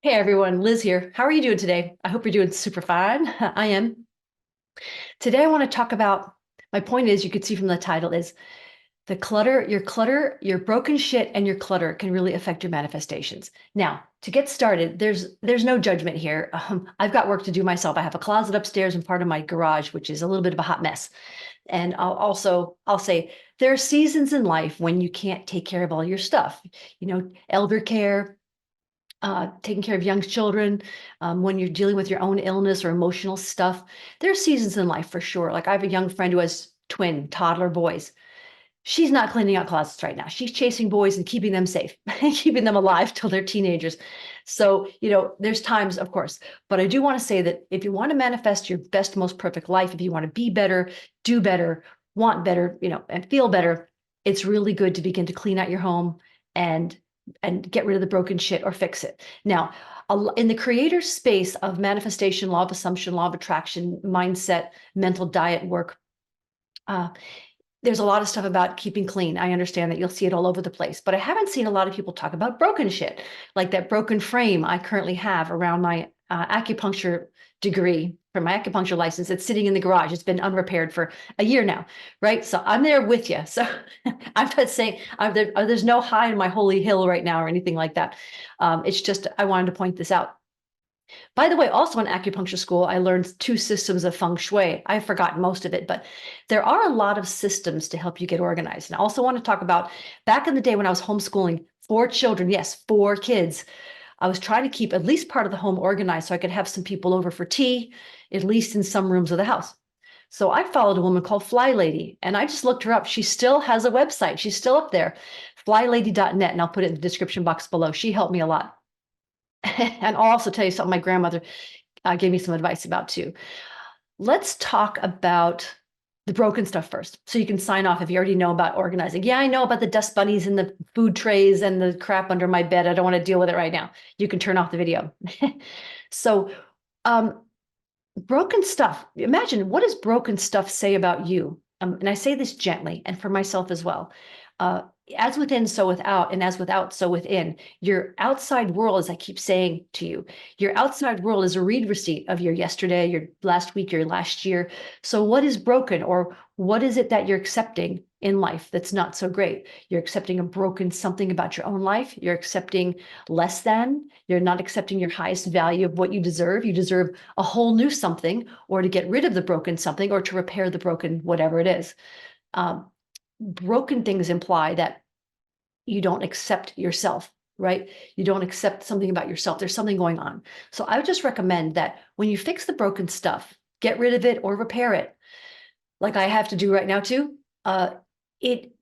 Hey everyone, Liz here. How are you doing today? I hope you're doing super fine. I am. Today I want to talk about, my point is, you could see from the title is clutter, your broken shit and your clutter can really affect your manifestations. Now, to get started, there's no judgment here. I've got work to do myself. I have a closet upstairs and part of my garage, which is a little bit of a hot mess. And I'll say there are seasons in life when you can't take care of all your stuff. Elder care, taking care of young children, when you're dealing with your own illness or emotional stuff. There are seasons in life for sure. Like I have a young friend who has twin toddler boys. She's not cleaning out closets right now. She's chasing boys and keeping them safe, keeping them alive till they're teenagers. So, there's times, of course, but I do want to say that if you want to manifest your best, most perfect life, if you want to be better, do better, want better, and feel better, it's really good to begin to clean out your home and get rid of the broken shit or fix it. Now, in the creator space of manifestation, law of assumption, law of attraction, mindset, mental diet work, uh, there's a lot of stuff about keeping clean. I understand that you'll see it all over the place, but I haven't seen a lot of people talk about broken shit, like that broken frame I currently have around my acupuncture degree for my acupuncture license. It's sitting in the garage. It's been unrepaired for a year now, right? So I'm there with you. So I'm not saying there's no high in my holy hill right now or anything like that. It's just I wanted to point this out. By the way, also in acupuncture school, I learned two systems of feng shui. I've forgotten most of it, but there are a lot of systems to help you get organized. And I also want to talk about back in the day when I was homeschooling 4 children, yes, 4 kids. I was trying to keep at least part of the home organized so I could have some people over for tea, at least in some rooms of the house. So I followed a woman called Fly Lady, and I just looked her up. She still has a website. She's still up there, flylady.net, and I'll put it in the description box below. She helped me a lot. And I'll also tell you something my grandmother gave me some advice about too. Let's talk about the broken stuff first. So you can sign off if you already know about organizing. Yeah, I know about the dust bunnies and the food trays and the crap under my bed. I don't want to deal with it right now. You can turn off the video. So, broken stuff. Imagine, what does broken stuff say about you? And I say this gently and for myself as well. Uh, as within, so without, and as without, so within. Your outside world, as I keep saying to you, your outside world is a read receipt of your yesterday, your last week, your last year. So what is broken, or what is it that you're accepting in life that's not so great? You're accepting a broken something about your own life. You're accepting less than. You're not accepting your highest value of what you deserve. You deserve a whole new something, or to get rid of the broken something, or to repair the broken whatever it is. Broken things imply that you don't accept yourself, right? You don't accept something about yourself. There's something going on. So I would just recommend that when you fix the broken stuff, get rid of it or repair it, like I have to do right now too. It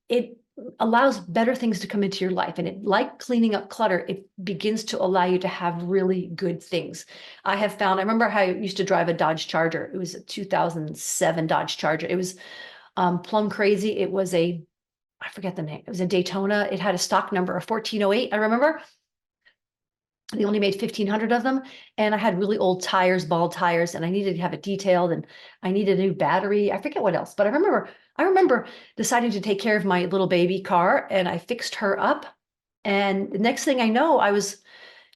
allows better things to come into your life, and it, like cleaning up clutter, it begins to allow you to have really good things. I have found. I remember how I used to drive a Dodge Charger. It was a 2007 Dodge Charger. It was plumb crazy. It was I forget the name. It was a Daytona. It had a stock number of 1408. I remember they only made 1,500 of them. And I had really old tires, bald tires, and I needed to have it detailed, and I needed a new battery. I forget what else, but I remember deciding to take care of my little baby car, and I fixed her up. And the next thing I know,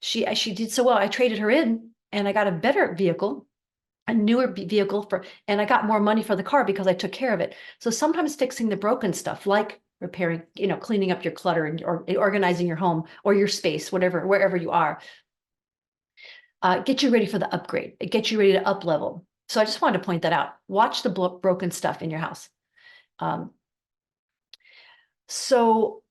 she did so well. I traded her in and I got a better vehicle, a newer vehicle and I got more money for the car because I took care of it. So sometimes fixing the broken stuff, like repairing, cleaning up your clutter or organizing your home or your space, wherever you are, get you ready for the upgrade. It gets you ready to up level. So I just wanted to point that out. Watch the broken stuff in your house. So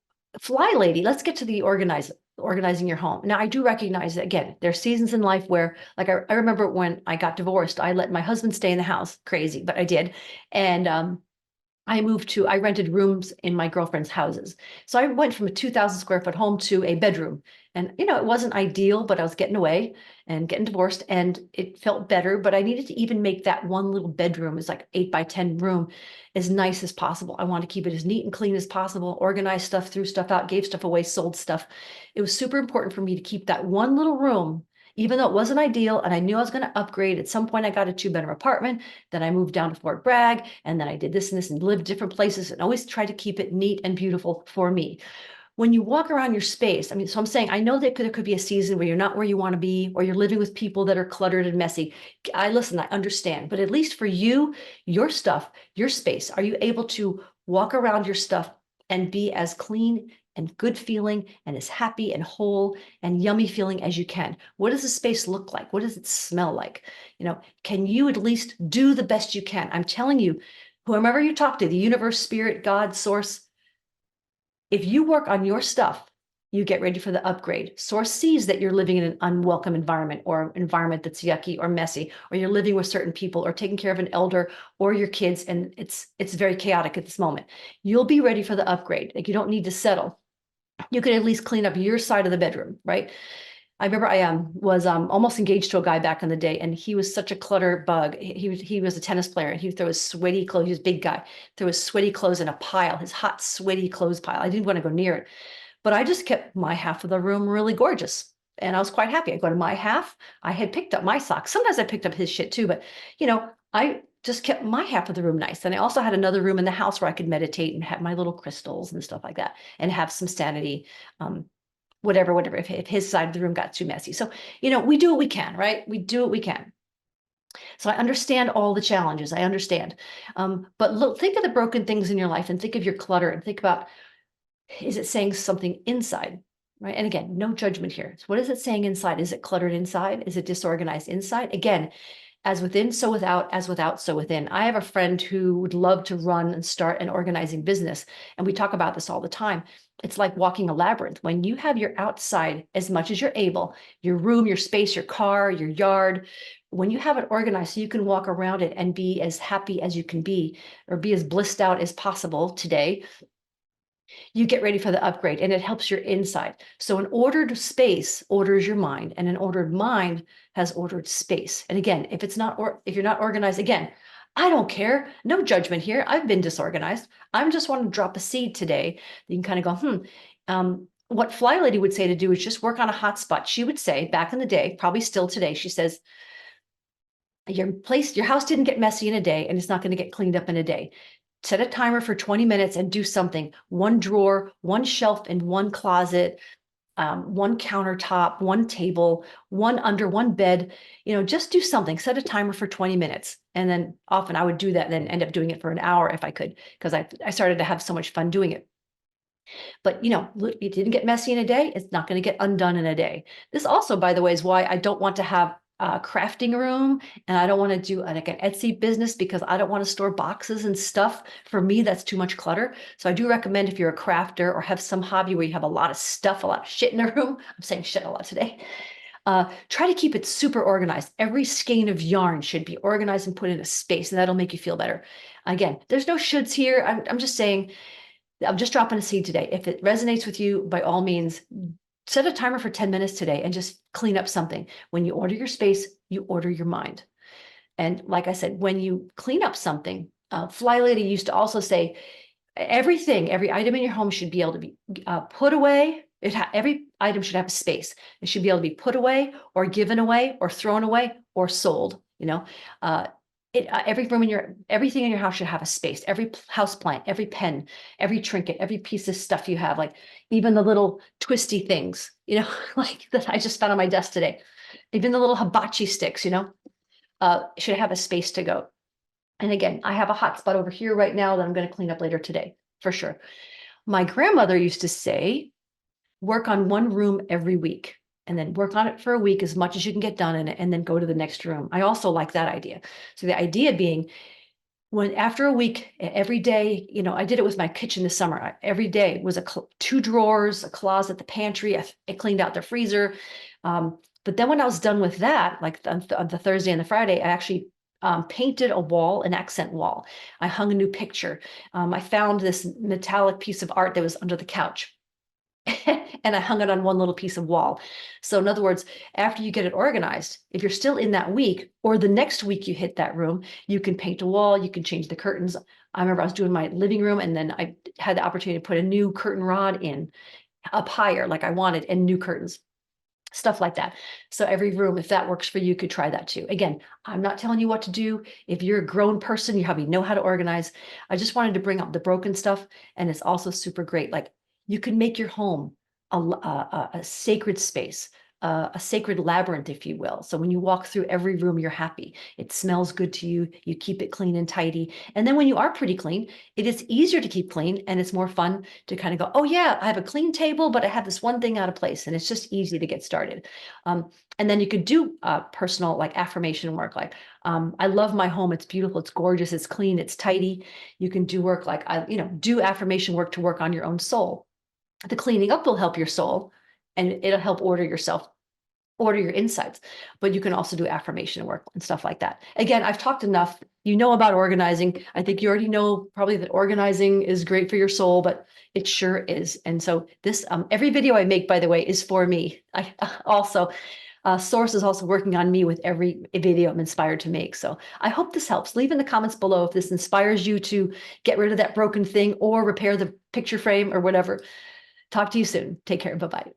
Fly Lady, let's get to the organizing your home. Now, I do recognize that, again, there are seasons in life where, like, I remember when I got divorced, I let my husband stay in the house. Crazy, but I did. And I rented rooms in my girlfriend's houses. So I went from a 2,000 square foot home to a bedroom. And, it wasn't ideal, but I was getting away and getting divorced, and it felt better. But I needed to even make that one little bedroom, it's like 8 by 10 room, as nice as possible. I wanted to keep it as neat and clean as possible, organize stuff, threw stuff out, gave stuff away, sold stuff. It was super important for me to keep that one little room, even though it wasn't ideal. And I knew I was going to upgrade. At some point, I got a 2-bedroom apartment. Then I moved down to Fort Bragg, and then I did this and this and lived different places, and always tried to keep it neat and beautiful for me. when you walk around your space, I mean, so I'm saying, I know that there could be a season where you're not where you want to be, or you're living with people that are cluttered and messy. Listen, I understand, but at least for you, your stuff, your space, are you able to walk around your stuff and be as clean and good feeling and as happy and whole and yummy feeling as you can? What does the space look like? What does it smell like? Can you at least do the best you can? I'm telling you, whomever you talk to, the universe, spirit, God, source, if you work on your stuff, you get ready for the upgrade. Source sees that you're living in an unwelcome environment, or an environment that's yucky or messy, or you're living with certain people or taking care of an elder or your kids, and it's very chaotic at this moment. You'll be ready for the upgrade. Like, you don't need to settle. You can at least clean up your side of the bedroom, right? I remember I was almost engaged to a guy back in the day, and he was such a clutter bug. He was a tennis player, and he would throw his sweaty clothes. He was a big guy. Throw his sweaty clothes in a pile, his hot, sweaty clothes pile. I didn't want to go near it, but I just kept my half of the room really gorgeous, and I was quite happy. I go to my half. I had picked up my socks. Sometimes I picked up his shit too, but I just kept my half of the room nice. And I also had another room in the house where I could meditate and have my little crystals and stuff like that, and have some sanity. Whatever, if his side of the room got too messy. So, we do what we can, right? We do what we can. So I understand all the challenges. I understand. But look, think of the broken things in your life, and think of your clutter, and think about, is it saying something inside, right? And again, no judgment here. So what is it saying inside? Is it cluttered inside? Is it disorganized inside? Again, as within, so without, as without, so within. I have a friend who would love to run and start an organizing business, and we talk about this all the time. It's like walking a labyrinth. When you have your outside as much as you're able, your room, your space, your car, your yard, when you have it organized so you can walk around it and be as happy as you can be, or be as blissed out as possible today, you get ready for the upgrade, and it helps your inside. So an ordered space orders your mind, and an ordered mind has ordered space. And again, if you're not organized, again, I don't care. No judgment here. I've been disorganized. I'm just want to drop a seed today. You can kind of go, what Fly Lady would say to do is just work on a hot spot. She would say back in the day, probably still today, she says, your house didn't get messy in a day, and it's not going to get cleaned up in a day. Set a timer for 20 minutes and do something. One drawer, one shelf in one closet, one countertop, one table, one bed, just do something. Set a timer for 20 minutes. And then often I would do that and then end up doing it for an hour if I could, because I started to have so much fun doing it. But, it didn't get messy in a day. It's not going to get undone in a day. This also, by the way, is why I don't want to have a crafting room, and I don't want to do like an Etsy business, because I don't want to store boxes and stuff. For me, that's too much clutter. So I do recommend, if you're a crafter or have some hobby where you have a lot of stuff, a lot of shit in a room, I'm saying shit a lot today, try to keep it super organized. Every skein of yarn should be organized and put in a space, and that'll make you feel better. Again, there's no shoulds here. I'm just saying, I'm just dropping a seed today. If it resonates with you, by all means, set a timer for 10 minutes today and just clean up something. When you order your space, you order your mind. And like I said, when you clean up something, Fly Lady used to also say, every item in your home should be able to be put away. Every item should have a space. It should be able to be put away, or given away, or thrown away, or sold. Everything in your house should have a space. Every house plant, every pen, every trinket, every piece of stuff you have, like even the little twisty things, like that I just found on my desk today. Even the little hibachi sticks, should have a space to go. And again, I have a hot spot over here right now that I'm going to clean up later today, for sure. My grandmother used to say, work on one room every week, and then work on it for a week, as much as you can get done in it, and then go to the next room. I also like that idea. So the idea being, after a week, every day, I did it with my kitchen this summer. Every day was 2 drawers, a closet, the pantry. I cleaned out the freezer. But then when I was done with that, like on the Thursday and the Friday, I actually painted a wall, an accent wall. I hung a new picture. I found this metallic piece of art that was under the couch. And I hung it on one little piece of wall. So in other words, after you get it organized, if you're still in that week, or the next week you hit that room, you can paint a wall, you can change the curtains. I remember I was doing my living room, and then I had the opportunity to put a new curtain rod in up higher, like I wanted, and new curtains, stuff like that. So every room, if that works for you, could try that too. Again, I'm not telling you what to do. If you're a grown person, you probably know how to organize. I just wanted to bring up the broken stuff. And it's also super great. Like, You can make your home a sacred space, a sacred labyrinth, if you will. So when you walk through every room, you're happy. It smells good to you. You keep it clean and tidy. And then when you are pretty clean, it is easier to keep clean and it's more fun to kind of go, oh yeah, I have a clean table, but I have this one thing out of place. And it's just easy to get started. And then you could do personal like affirmation work. Like, I love my home. It's beautiful. It's gorgeous. It's clean. It's tidy. You can do work like, do affirmation work to work on your own soul. The cleaning up will help your soul and it'll help order yourself, order your insights, but you can also do affirmation work and stuff like that. Again, I've talked enough. You know about organizing. I think you already know probably that organizing is great for your soul, but it sure is. And so this, every video I make, by the way, is for me. I also, Source is also working on me with every video I'm inspired to make. So I hope this helps. Leave in the comments below if this inspires you to get rid of that broken thing or repair the picture frame or whatever. Talk to you soon. Take care. Bye-bye.